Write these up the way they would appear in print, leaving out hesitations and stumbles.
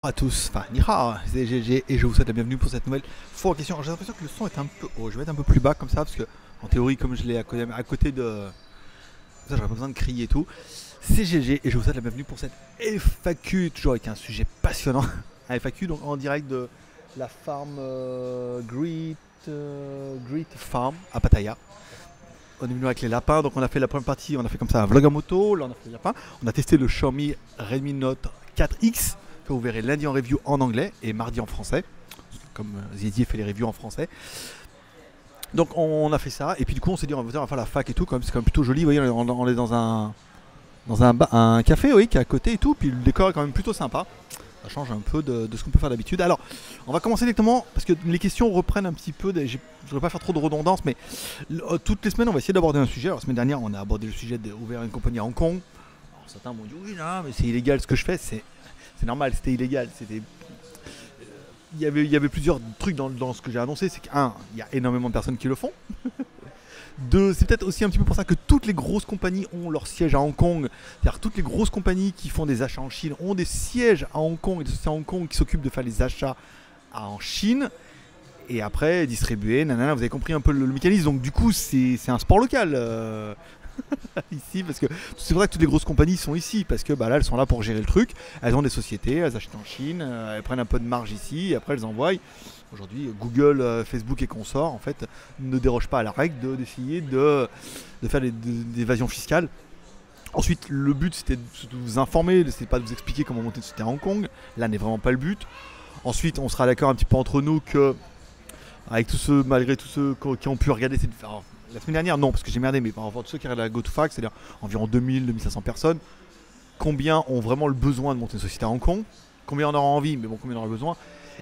À tous, enfin Ni hao, c'est GG et je vous souhaite la bienvenue pour cette nouvelle fois en question. J'ai l'impression que le son est un peu. Oh, je vais être un peu plus bas comme ça parce que en théorie, comme je l'ai à côté de. Ça, j'aurais pas besoin de crier et tout. C'est GG et je vous souhaite la bienvenue pour cette FAQ, toujours avec un sujet passionnant. Un FAQ donc en direct de la farm Great Farm à Pattaya. On est venu avec les lapins, donc on a fait la première partie, on a fait comme ça un vlog en moto, là on a fait les lapins. On a testé le Xiaomi Redmi Note 4X, que vous verrez lundi en review en anglais et mardi en français, comme Ziedi fait les reviews en français. Donc on a fait ça, et puis du coup on s'est dit on va faire la fac et tout, comme c'est quand même plutôt joli, vous voyez, on est dans un café, oui, qui est à côté et tout, puis le décor est quand même plutôt sympa. Ça change un peu de ce qu'on peut faire d'habitude. Alors, on va commencer directement parce que les questions reprennent un petit peu. Je ne voudrais pas faire trop de redondance, mais toutes les semaines, on va essayer d'aborder un sujet. Alors, la semaine dernière, on a abordé le sujet d'ouvrir une compagnie à Hong Kong. Alors, certains m'ont dit oui, non, mais c'est illégal ce que je fais. C'est normal, c'était illégal. Il y avait plusieurs trucs dans ce que j'ai annoncé. C'est qu'un, il y a énormément de personnes qui le font. Deux, c'est peut-être aussi un petit peu pour ça que toutes les grosses compagnies ont leur siège à Hong Kong. C'est-à-dire toutes les grosses compagnies qui font des achats en Chine ont des sièges à Hong Kong et des sociétés à Hong Kong qui s'occupent de faire les achats en Chine et après distribuer. Nanana, vous avez compris un peu le mécanisme. Donc du coup, c'est un sport local ici parce que c'est pour ça que toutes les grosses compagnies sont ici parce que bah, là, elles sont là pour gérer le truc. Elles ont des sociétés, elles achètent en Chine, elles prennent un peu de marge ici et après elles envoient. Aujourd'hui, Google, Facebook et consorts, en fait, ne dérogent pas à la règle d'essayer de faire des évasions fiscales. Ensuite, le but, c'était de vous informer, c'était pas de vous expliquer comment monter une société à Hong Kong. Là n'est vraiment pas le but. Ensuite, on sera d'accord un petit peu entre nous que, avec tous ceux, malgré tous ceux qui ont pu regarder cette... Alors, la semaine dernière, non, parce que j'ai merdé, mais par rapport à tous ceux qui regardent la GoToFac, c'est-à-dire environ 2000-2500 personnes, combien ont vraiment le besoin de monter une société à Hong Kong? Combien en auront envie, mais bon, combien en auront besoin?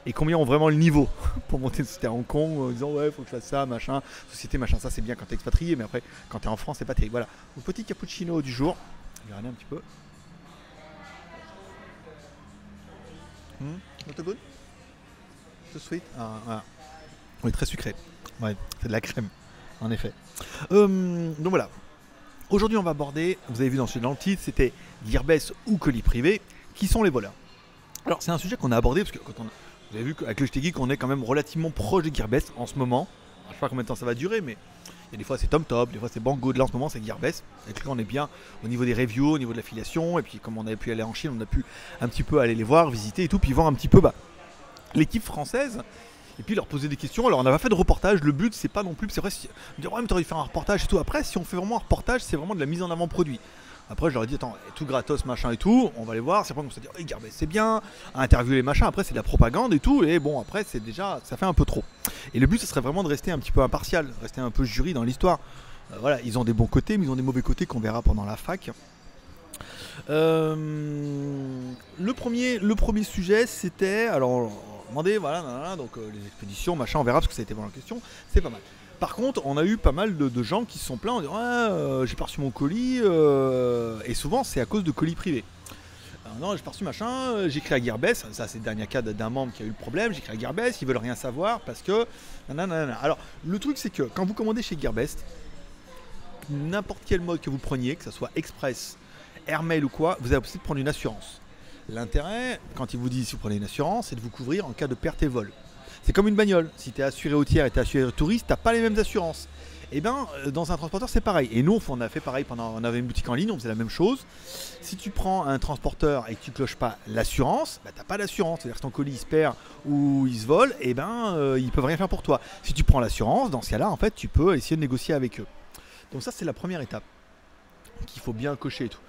Et combien ont vraiment le niveau pour monter une société à Hong Kong en disant ouais faut que je fasse ça machin, société machin, ça c'est bien quand t'es expatrié, mais après quand t'es en France c'est pas terrible. Voilà, mon petit cappuccino du jour. Je vais regarder un petit peu. Not good? Too sweet? Voilà. Oui, très sucré. Ouais, c'est de la crème, en effet. Donc voilà. Aujourd'hui on va aborder, vous avez vu dans le titre, c'était Gearbest ou colis privé, qui sont les voleurs. Alors c'est un sujet qu'on a abordé parce que quand vous avez vu qu'avec le Geek on est quand même relativement proche de Gearbest en ce moment. Alors, je ne sais pas combien de temps ça va durer, mais il y a des fois c'est TomTop, des fois c'est Banggood. Là en ce moment c'est Gearbest. Avec lequel on est bien au niveau des reviews, au niveau de l'affiliation. Et puis comme on avait pu aller en Chine, on a pu un petit peu aller les voir, visiter et tout, puis voir un petit peu l'équipe française. Et puis leur poser des questions. Alors on n'a pas fait de reportage, le but c'est pas non plus, c'est vrai, on dit ouais mais t'aurais dû faire un reportage et tout. Après si on fait vraiment un reportage, c'est vraiment de la mise en avant produit. Après, je leur ai dit, attends, tout gratos, machin et tout, on va les voir. C'est pas comme ça, dire, oh, Gearbest, c'est bien, interviewer les machins. Après, c'est de la propagande et tout. Et bon, après, c'est déjà, ça fait un peu trop. Et le but, ce serait vraiment de rester un petit peu impartial, rester un peu jury dans l'histoire. Voilà, ils ont des bons côtés, mais ils ont des mauvais côtés qu'on verra pendant la fac. Le premier sujet, c'était, alors, demandez, voilà, donc les expéditions, machin, on verra parce que ça a été bon la question. C'est pas mal. Par contre, on a eu pas mal de gens qui se sont plaints en disant ouais, j'ai pas reçu mon colis, et souvent c'est à cause de colis privés. Alors, non, j'ai pas reçu machin, j'ai écrit à Gearbest, ça c'est le dernier cas d'un membre qui a eu le problème, j'ai écrit à Gearbest, ils veulent rien savoir parce que. Nanana. Alors, le truc c'est que quand vous commandez chez Gearbest, n'importe quel mode que vous preniez, que ce soit Express, Airmail ou quoi, vous avez possibilité de prendre une assurance. L'intérêt, quand ils vous disent si vous prenez une assurance, c'est de vous couvrir en cas de perte et vol. C'est comme une bagnole. Si tu es assuré au tiers et tu es assuré touriste, tu n'as pas les mêmes assurances. Et bien, dans un transporteur, c'est pareil. Et nous, on a fait pareil on avait une boutique en ligne, on faisait la même chose. Si tu prends un transporteur et que tu ne cloches pas l'assurance, bah, tu n'as pas d'assurance. C'est-à-dire que ton colis il se perd ou il se vole, et ben, ils peuvent rien faire pour toi. Si tu prends l'assurance, dans ce cas-là, en fait, tu peux essayer de négocier avec eux. Donc ça, c'est la première étape qu'il faut bien cocher et tout.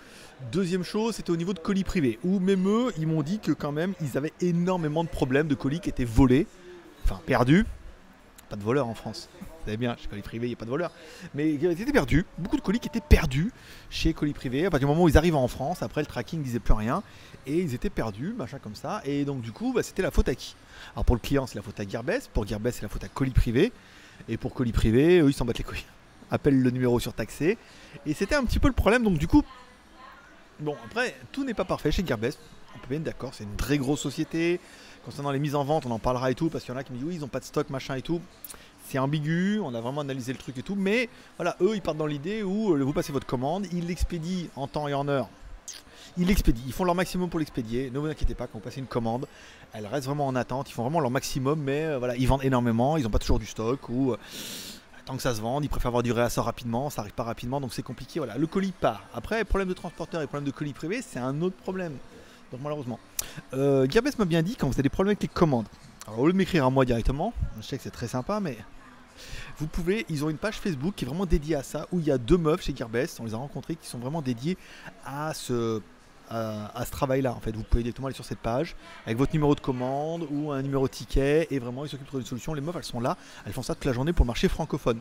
Deuxième chose, c'était au niveau de colis privés, où même eux, ils m'ont dit que quand même, ils avaient énormément de problèmes de colis qui étaient volés. Enfin, perdu. Pas de voleurs en France. Vous savez bien, chez colis privé, il n'y a pas de voleurs. Mais ils étaient perdus. Beaucoup de colis qui étaient perdus chez colis privé. À partir du moment où ils arrivent en France, après le tracking ne disait plus rien. Et ils étaient perdus, machin comme ça. Et donc, du coup, c'était la faute à qui? Alors, pour le client, c'est la faute à Gearbest. Pour Gearbest, c'est la faute à colis privé. Et pour colis privé, eux, ils s'en battent les couilles. Appelle le numéro surtaxé. Et c'était un petit peu le problème. Donc, du coup, bon, après, tout n'est pas parfait chez Gearbest. On peut bien être d'accord. C'est une très grosse société. Concernant les mises en vente, on en parlera et tout, parce qu'il y en a qui me disent oui, ils n'ont pas de stock, machin et tout. C'est ambigu, on a vraiment analysé le truc et tout, mais voilà, eux, ils partent dans l'idée où vous passez votre commande, ils l'expédient en temps et en heure Ils l'expédient, ils font leur maximum pour l'expédier. Ne vous inquiétez pas, quand vous passez une commande, elle reste vraiment en attente. Ils font vraiment leur maximum, mais voilà, ils vendent énormément. Ils n'ont pas toujours du stock ou tant que ça se vende, ils préfèrent avoir du réassort rapidement. Ça n'arrive pas rapidement, donc c'est compliqué. Voilà, le colis part. Après, problème de transporteur et problème de colis privé, c'est un autre problème. Donc malheureusement, Gearbest m'a bien dit quand vous avez des problèmes avec les commandes. Alors au lieu de m'écrire à moi directement, je sais que c'est très sympa, mais vous pouvez, ils ont une page Facebook qui est vraiment dédiée à ça, où il y a 2 meufs chez Gearbest, on les a rencontrées, qui sont vraiment dédiées à ce travail-là. En fait, vous pouvez directement aller sur cette page avec votre numéro de commande ou un numéro de ticket, et vraiment ils s'occupent de trouver une solution. Les meufs, elles sont là, elles font ça toute la journée pour le marché francophone.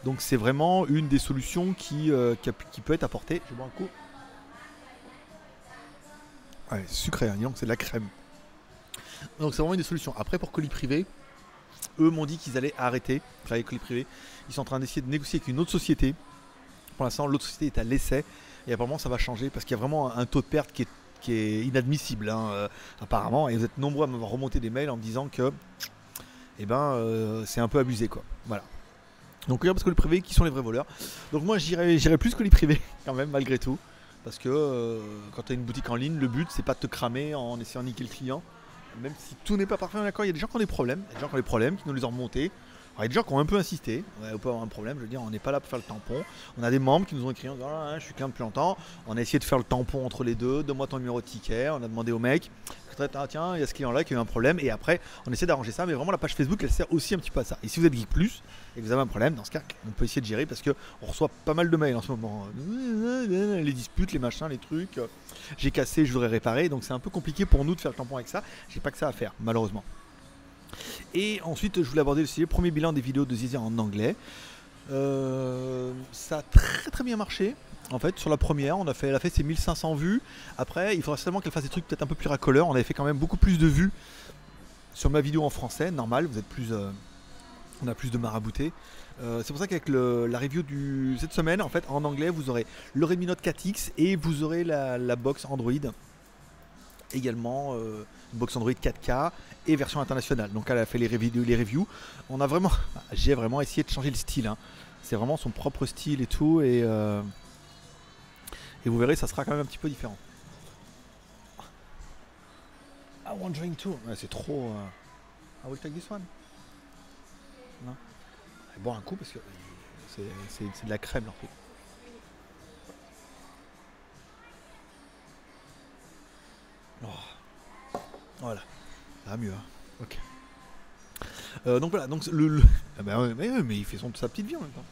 Donc c'est vraiment une des solutions qui peut être apportée. Je bois un coup. Ouais, sucré, hein, donc c'est de la crème. Donc c'est vraiment une des solutions. Après, pour colis privé, eux m'ont dit qu'ils allaient arrêter de travailler avec colis privé. Ils sont en train d'essayer de négocier avec une autre société. Pour l'instant, l'autre société est à l'essai. Et apparemment, ça va changer parce qu'il y a vraiment un taux de perte qui est inadmissible, hein, apparemment. Et vous êtes nombreux à m'avoir remonté des mails en me disant que c'est un peu abusé, quoi. Voilà. Donc, parce que les privés, qui sont les vrais voleurs. Donc, moi, j'irai plus colis privé, quand même, malgré tout. Parce que quand tu as une boutique en ligne, le but, c'est pas de te cramer en essayant de niquer le client. Même si tout n'est pas parfait, d'accord, il y a des gens qui ont des problèmes. Il y a des gens qui ont des problèmes, qui nous les ont remontés. Alors, il y a des gens qui ont un peu insisté, on peut avoir un problème, je veux dire, on n'est pas là pour faire le tampon. On a des membres qui nous ont écrit en disant ah, je suis client depuis longtemps, on a essayé de faire le tampon entre les deux, donne-moi ton numéro de ticket, on a demandé au mec, ah, tiens, il y a ce client-là qui a eu un problème, et après on essaie d'arranger ça, mais vraiment la page Facebook elle sert aussi un petit peu à ça. Et si vous êtes Geek Plus et que vous avez un problème, dans ce cas, on peut essayer de gérer parce qu'on reçoit pas mal de mails en ce moment. Les disputes, les machins, les trucs, j'ai cassé, je voudrais réparer, donc c'est un peu compliqué pour nous de faire le tampon avec ça, j'ai pas que ça à faire, malheureusement. Et ensuite, je voulais aborder aussi le premier bilan des vidéos de Zizi en anglais. Ça a très très bien marché. En fait, sur la première, elle a fait ses 1500 vues. Après, il faudra seulement qu'elle fasse des trucs peut-être un peu plus racoleurs. On avait fait quand même beaucoup plus de vues sur ma vidéo en français. Normal, vous êtes plus, on a plus de maraboutés. C'est pour ça qu'avec la review cette semaine, en fait, en anglais, vous aurez le Redmi Note 4X et vous aurez la box Android. Également une box Android 4K et version internationale. Donc elle a fait les reviews. J'ai vraiment essayé de changer le style, hein. C'est vraiment son propre style et tout, et vous verrez, ça sera quand même un petit peu différent. I want drink too. Ouais, c'est trop. I will take this one. Non. Boire un coup parce que c'est de la crème leur truc. Oh. Voilà, ça va mieux, hein. Ok. Donc voilà, donc ah bah ouais, mais il fait sa petite vie en même temps.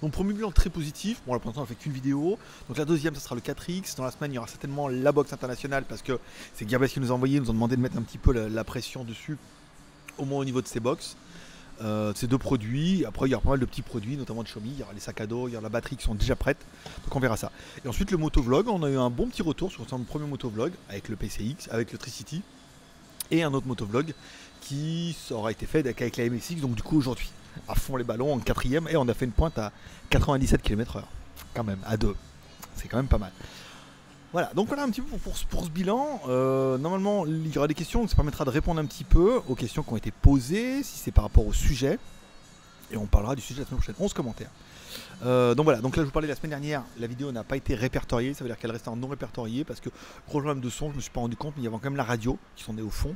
Donc premier bilan très positif. Bon là pour l'instant on a fait qu'une vidéo. Donc la deuxième ça sera le 4X. Dans la semaine il y aura certainement la box internationale parce que c'est Gearbest qui nous a envoyé, nous ont demandé de mettre un petit peu la pression dessus, au moins au niveau de ces box. Ces 2 produits, après il y aura pas mal de petits produits, notamment de Xiaomi, il y aura les sacs à dos, il y aura la batterie qui sont déjà prêtes, donc on verra ça. Et ensuite le motovlog, on a eu un bon petit retour sur notre premier motovlog avec le PCX, avec le Tricity, et un autre motovlog qui aura été fait avec la MSX, donc du coup aujourd'hui, à fond les ballons en 4ème, et on a fait une pointe à 97 km/h, quand même, à 2, c'est quand même pas mal. Voilà, donc voilà un petit peu pour ce bilan. Normalement, il y aura des questions, donc ça permettra de répondre un petit peu aux questions qui ont été posées, si c'est par rapport au sujet. Et on parlera du sujet la semaine prochaine. 11 commentaires. Donc voilà, donc là je vous parlais la semaine dernière, la vidéo n'a pas été répertoriée, ça veut dire qu'elle restait en non répertoriée parce que gros problème de son, je me suis pas rendu compte, mais il y avait quand même la radio qui sont nés au fond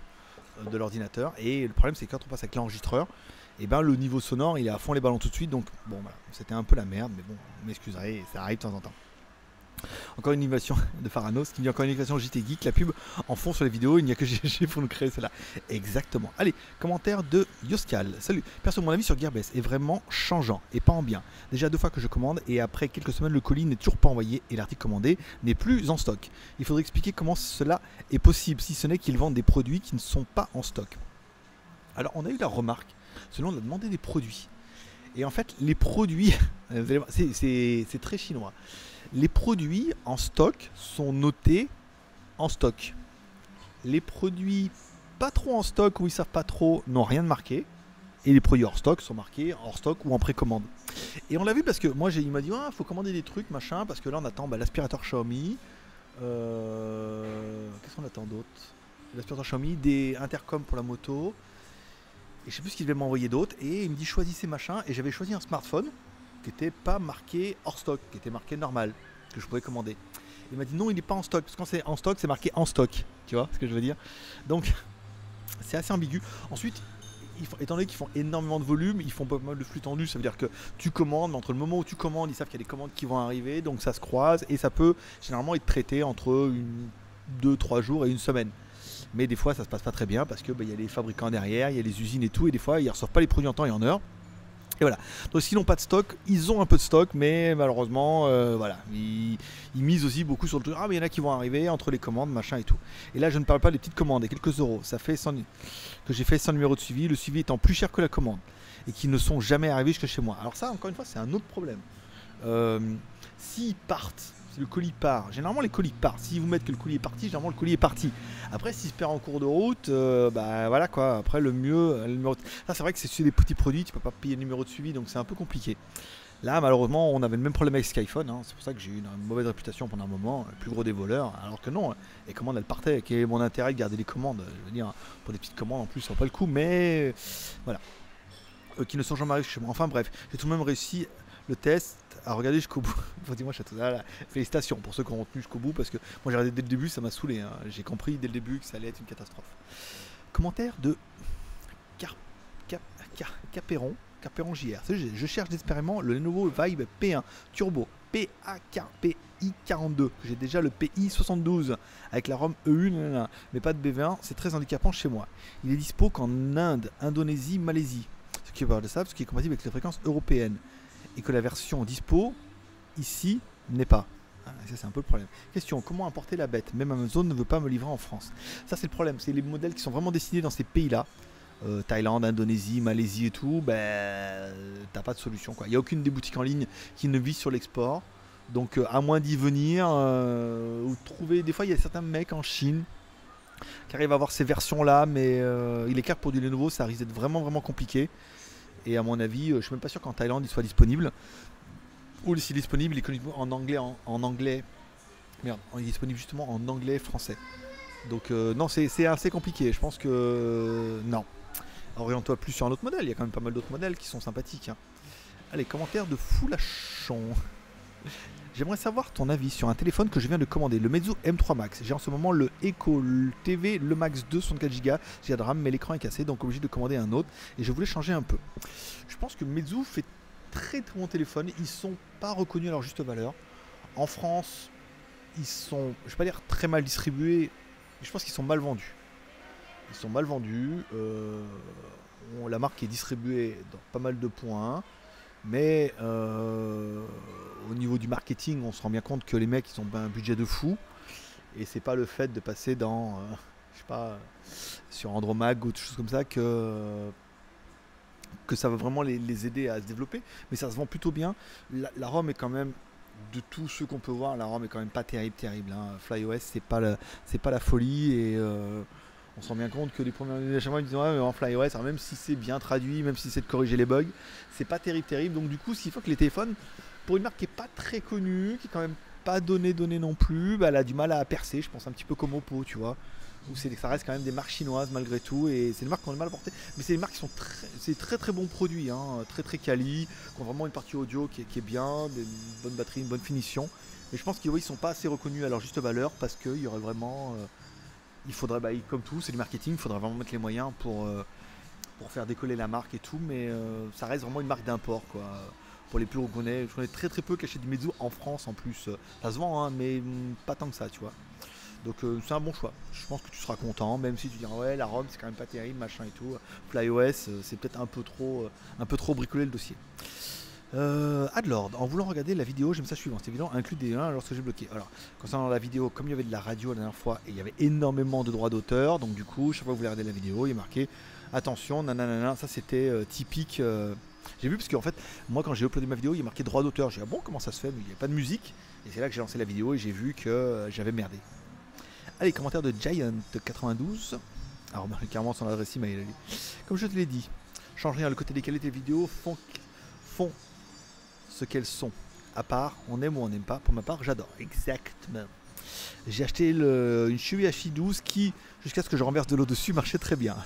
de l'ordinateur. Et le problème c'est que quand on passe avec l'enregistreur, et ben le niveau sonore il est à fond les ballons tout de suite, donc bon voilà, c'était un peu la merde, mais bon, vous m'excuserez, ça arrive de temps en temps. Encore une innovation de Faranos qui dit encore une innovation JT Geek, la pub en fond sur les vidéos, il n'y a que GG pour nous créer cela. Exactement. Allez, commentaire de Yoskal. Salut. Perso, mon avis sur Gearbest est vraiment changeant et pas en bien. Déjà 2 fois que je commande et après quelques semaines le colis n'est toujours pas envoyé et l'article commandé n'est plus en stock. Il faudrait expliquer comment cela est possible si ce n'est qu'ils vendent des produits qui ne sont pas en stock. Alors on a eu la remarque, selon on a demandé des produits. Et en fait les produits, c'est très chinois. Les produits en stock sont notés en stock. Les produits pas trop en stock ou ils savent pas trop n'ont rien de marqué. Et les produits hors stock sont marqués hors stock ou en précommande. Et on l'a vu parce que moi il m'a dit ah, faut commander des trucs machin parce que là on attend l'aspirateur Xiaomi. Qu'est-ce qu'on attend d'autre? L'aspirateur Xiaomi, des intercoms pour la moto. Et je sais plus ce qu'il devait m'envoyer d'autres. Et il me dit choisissez machin. Et j'avais choisi un smartphone qui n'était pas marqué hors stock, qui était marqué normal, que je pouvais commander. Il m'a dit non, il n'est pas en stock. Parce que quand c'est en stock, c'est marqué en stock. Tu vois ce que je veux dire? Donc, c'est assez ambigu. Ensuite, étant donné qu'ils font énormément de volume, ils font pas mal de flux tendu. Ça veut dire que tu commandes, mais entre le moment où tu commandes, ils savent qu'il y a des commandes qui vont arriver. Donc, ça se croise et ça peut généralement être traité entre 2-3 jours et une semaine. Mais des fois, ça se passe pas très bien parce que y a les fabricants derrière, il y a les usines et tout. Et des fois, ils ne reçoivent pas les produits en temps et en heure. Et voilà. Donc s'ils n'ont pas de stock, ils ont un peu de stock, mais malheureusement, voilà, ils misent aussi beaucoup sur le truc. Ah mais il y en a qui vont arriver entre les commandes, machin et tout. Et là je ne parle pas des petites commandes, et quelques euros. Ça fait que j'ai fait sans numéro de suivi, le suivi étant plus cher que la commande. Et qui ne sont jamais arrivés jusqu'à chez moi. Alors ça, encore une fois, c'est un autre problème. S'ils partent, si le colis part, généralement les colis partent. Si vous mettez que le colis est parti, généralement le colis est parti. Après, s'il se perd en cours de route, voilà quoi. Après, le mieux, le numéro de... Ça, c'est vrai que c'est des petits produits, tu peux pas payer le numéro de suivi, donc c'est un peu compliqué. Là, malheureusement, on avait le même problème avec Skyphone. Hein. C'est pour ça que j'ai eu une mauvaise réputation pendant un moment, le plus gros des voleurs. Alors que non, les commandes elles partaient. Quel est mon intérêt de garder les commandes? Je veux dire, pour des petites commandes en plus, ça vaut pas le coup, mais voilà. Qui ne sont jamais arrivés chez moi. Enfin bref, j'ai tout de même réussi le test à regarder jusqu'au bout. Dis-moi, félicitations pour ceux qui ont retenu jusqu'au bout, parce que moi j'ai regardé dès le début, ça m'a saoulé. Hein. J'ai compris dès le début que ça allait être une catastrophe. Commentaire de Caperon JR. Je cherche désespérément le Lenovo Vibe P1 Turbo PI42. J'ai déjà le PI72 avec la ROM EU, mais pas de BV1. C'est très handicapant chez moi. Il est dispo qu'en Inde, Indonésie, Malaisie. Ce qui parle de ça, parce qu'il est compatible avec les fréquences européennes. Et que la version dispo ici n'est pas. Ah, ça c'est un peu le problème. Question, comment importer la bête? Même Amazon ne veut pas me livrer en France. Ça c'est le problème, c'est les modèles qui sont vraiment destinés dans ces pays-là. Thaïlande, Indonésie, Malaisie et tout, t'as pas de solution quoi. Il n'y a aucune des boutiques en ligne qui ne vise sur l'export. Donc à moins d'y venir, ou trouver. Des fois il y a certains mecs en Chine qui arrivent à avoir ces versions-là, mais il est clair que pour du Lenovo ça risque d'être vraiment vraiment compliqué. Et à mon avis, je suis même pas sûr qu'en Thaïlande il soit disponible. Ou s'il est disponible, il est disponible en anglais, en anglais. Merde, il est disponible justement en anglais français. Donc non, c'est assez compliqué. Je pense que non. Oriente-toi plus sur un autre modèle. Il y a quand même pas mal d'autres modèles qui sont sympathiques. Hein. Allez, commentaire de Foulachon. J'aimerais savoir ton avis sur un téléphone que je viens de commander, le Meizu M3 Max. J'ai en ce moment le Echo TV, le Max 2, 64 Go de RAM, mais l'écran est cassé, donc obligé de commander un autre. Et je voulais changer un peu. Je pense que Meizu fait très très bon téléphone. Ils sont pas reconnus à leur juste valeur. En France, ils sont, je vais pas dire très mal distribués, mais je pense qu'ils sont mal vendus. Ils sont mal vendus. La marque est distribuée dans pas mal de points. Mais au niveau du marketing, on se rend bien compte que les mecs ils ont un budget de fou. Et c'est pas le fait de passer dans, je sais pas, sur Andromag ou autre chose comme ça que ça va vraiment les aider à se développer. Mais ça se vend plutôt bien. La ROM est quand même, de tous ceux qu'on peut voir, la ROM est quand même pas terrible. Hein. FlyOS c'est pas la folie et on se rend bien compte que les premiers achats ils disent ouais, mais en FlyOS, alors même si c'est bien traduit, même si c'est de corriger les bugs, c'est pas terrible. Donc du coup, s'il faut que les téléphones, pour une marque qui est pas très connue, qui est quand même pas donnée non plus, elle a du mal à percer. Je pense un petit peu comme Oppo, tu vois, où ça reste quand même des marques chinoises malgré tout, et c'est des marques qu'on a mal à porter. Mais c'est des marques qui sont très bons produits, hein, très quali, qui ont vraiment une partie audio qui est bien, une bonne batterie, une bonne finition. Mais je pense qu'ils sont pas assez reconnus à leur juste valeur parce qu'il y aurait vraiment il faudrait, comme tout, c'est du marketing, il faudrait vraiment mettre les moyens pour faire décoller la marque et tout, mais ça reste vraiment une marque d'import quoi. Pour les plus reconnus, je connais très peu qui achètent du Meizu en France en plus. Ça se vend, hein, mais pas tant que ça, tu vois. Donc c'est un bon choix. Je pense que tu seras content, même si tu dis ouais la ROM c'est quand même pas terrible, machin et tout. FlyOS c'est peut-être un peu trop bricolé le dossier. Adlord, en voulant regarder la vidéo, j'ai le message suivant. C'est évident, inclut des 1 lorsque j'ai bloqué. Alors, concernant la vidéo, comme il y avait de la radio la dernière fois et il y avait énormément de droits d'auteur, donc du coup, chaque fois que vous voulez regarder la vidéo, il est marqué attention, nanana. Ça c'était typique. J'ai vu parce qu'en fait, moi quand j'ai uploadé ma vidéo, il y a marqué droit d'auteur. J'ai dit ah bon, comment ça se fait? Mais il n'y a pas de musique. Et c'est là que j'ai lancé la vidéo et j'ai vu que j'avais merdé. Allez, commentaire de Giant92. Alors, carrément son adresse email. Comme je te l'ai dit, change rien, le côté décalé des vidéos font ce qu'elles sont. À part, on aime ou on n'aime pas. Pour ma part, j'adore. Exactement. J'ai acheté une Shui H12 qui, jusqu'à ce que je renverse de l'eau dessus, marchait très bien.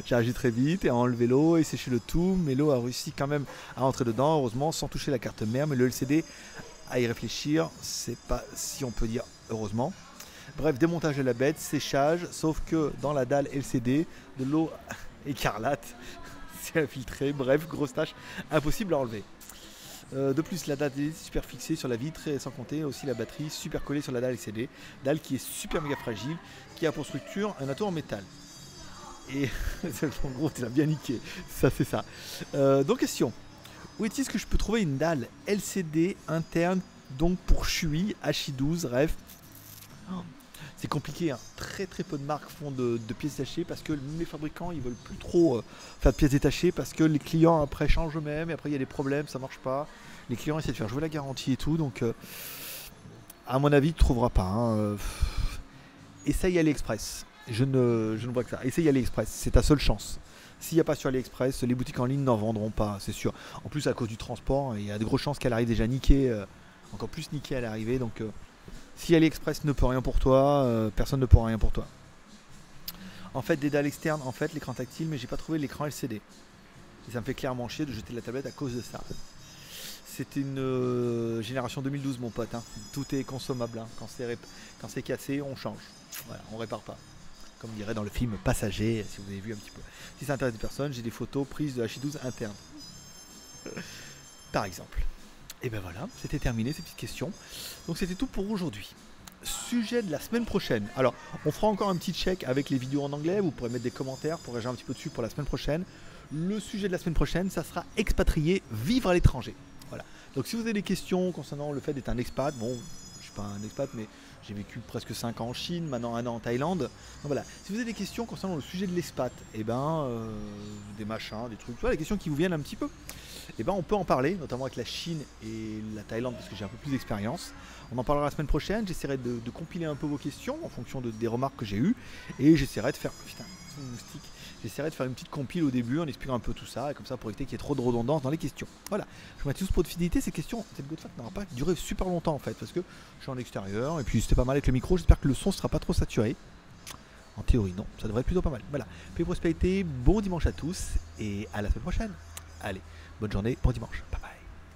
J'ai agi très vite et a enlevé l'eau et séché le tout, mais l'eau a réussi quand même à rentrer dedans, heureusement, sans toucher la carte mère, mais le LCD à y réfléchir, c'est pas si on peut dire heureusement. Bref, démontage de la bête, séchage, sauf que dans la dalle LCD, de l'eau écarlate, c'est infiltré, bref, grosse tâche, impossible à enlever. De plus, la dalle est super fixée sur la vitre et sans compter aussi la batterie super collée sur la dalle LCD, dalle qui est super méga fragile, qui a pour structure un atome en métal. Et en gros, tu l'as bien niqué, ça c'est ça. Donc question, où est-il que je peux trouver une dalle LCD interne donc pour HI12, ref. C'est compliqué, hein. Très peu de marques font de pièces détachées parce que même les fabricants ils veulent plus trop faire de pièces détachées parce que les clients après changent eux-mêmes et après il y a des problèmes, ça marche pas. Les clients essaient de faire jouer la garantie et tout, donc à mon avis tu trouveras pas. Hein. Essaye AliExpress. Je ne vois que ça. Essaye AliExpress, c'est ta seule chance. S'il n'y a pas sur AliExpress, les boutiques en ligne n'en vendront pas, c'est sûr. En plus à cause du transport, il y a de grosses chances qu'elle arrive déjà niquée, encore plus niquée à l'arrivée, donc. Si AliExpress ne peut rien pour toi, personne ne pourra rien pour toi. En fait, des dalles externes, en fait, l'écran tactile, mais j'ai pas trouvé l'écran LCD. Et ça me fait clairement chier de jeter la tablette à cause de ça. C'était une génération 2012, mon pote. Hein. Tout est consommable. Hein. Quand c'est cassé, on change. Voilà, on répare pas. Comme dirait dans le film Passager, si vous avez vu un petit peu. Si ça intéresse des personnes, j'ai des photos prises de HI12 interne. Par exemple. Et ben voilà, c'était terminé ces petites questions. Donc c'était tout pour aujourd'hui. Sujet de la semaine prochaine. Alors, on fera encore un petit check avec les vidéos en anglais. Vous pourrez mettre des commentaires pour réagir un petit peu dessus pour la semaine prochaine. Le sujet de la semaine prochaine, ça sera expatrié, vivre à l'étranger. Voilà. Donc si vous avez des questions concernant le fait d'être un expat, bon, je suis pas un expat, mais j'ai vécu presque 5 ans en Chine, maintenant 1 an en Thaïlande. Donc voilà. Si vous avez des questions concernant le sujet de l'expat, et des machins, des trucs, les questions qui vous viennent un petit peu. On peut en parler, notamment avec la Chine et la Thaïlande, parce que j'ai un peu plus d'expérience. On en parlera la semaine prochaine. J'essaierai de compiler un peu vos questions en fonction des remarques que j'ai eues. Et j'essaierai de faire. Putain, c'est une moustique. J'essaierai de faire une petite compile au début en expliquant un peu tout ça, et comme ça pour éviter qu'il y ait trop de redondance dans les questions. Voilà. Je vous remercie tous pour votre fidélité. Ces questions, cette Godfact n'aura pas duré super longtemps en fait, parce que je suis en extérieur, et puis c'était pas mal avec le micro. J'espère que le son ne sera pas trop saturé. En théorie, non, ça devrait être plutôt pas mal. Voilà. Paix et prospérité, bon dimanche à tous, et à la semaine prochaine. Allez. Bonne journée, bon dimanche. Bye bye.